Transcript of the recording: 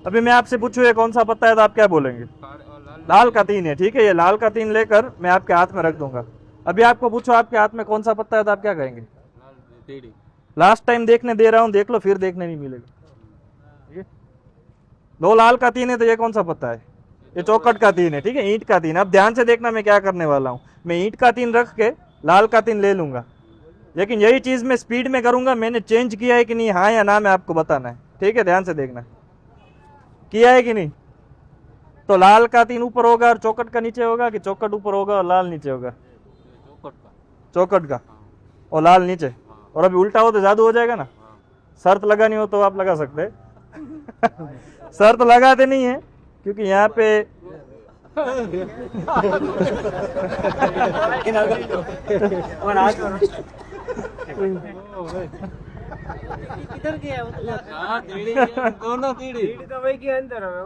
अभी मैं आपसे पूछूं ये कौन सा पत्ता है तो आप क्या बोलेंगे? लाल का 3 है, ठीक है। ये लाल का 3 लेकर मैं आपके हाथ में रख दूंगा। अभी आपको पूछो आपके हाथ में कौन सा पत्ता है तो आप क्या कहेंगे? लास्ट टाइम देखने दे रहा हूं, देख लो, फिर देखने नहीं मिलेगा। ठीक है, 2 लाल का 3 है तो ये कौन सा पत्ता है? ये चौखट का 3 है, ठीक है, ईंट का 3। अब ध्यान से देखना मैं क्या करने वाला हूं। मैं ईंट का 3 रख के लाल का 3 ले लूंगा, लेकिन यही चीज मैं स्पीड में करूंगा। मैंने चेंज किया है कि नहीं, हाँ या ना, मैं आपको बताना है। ठीक है, ध्यान से देखना, किया है कि नहीं। तो लाल का 3 ऊपर होगा और चौखट का नीचे होगा, कि चौखट ऊपर होगा और लाल नीचे होगा? चौखट का और लाल नीचे। और अभी उल्टा हो तो जादू हो जाएगा ना। शर्त लगानी हो तो आप लगा सकते हैं। शर्त लगाते नहीं है क्योंकि यहाँ पे किधर गया? दोनों कीड़ी तो वही के अंदर है।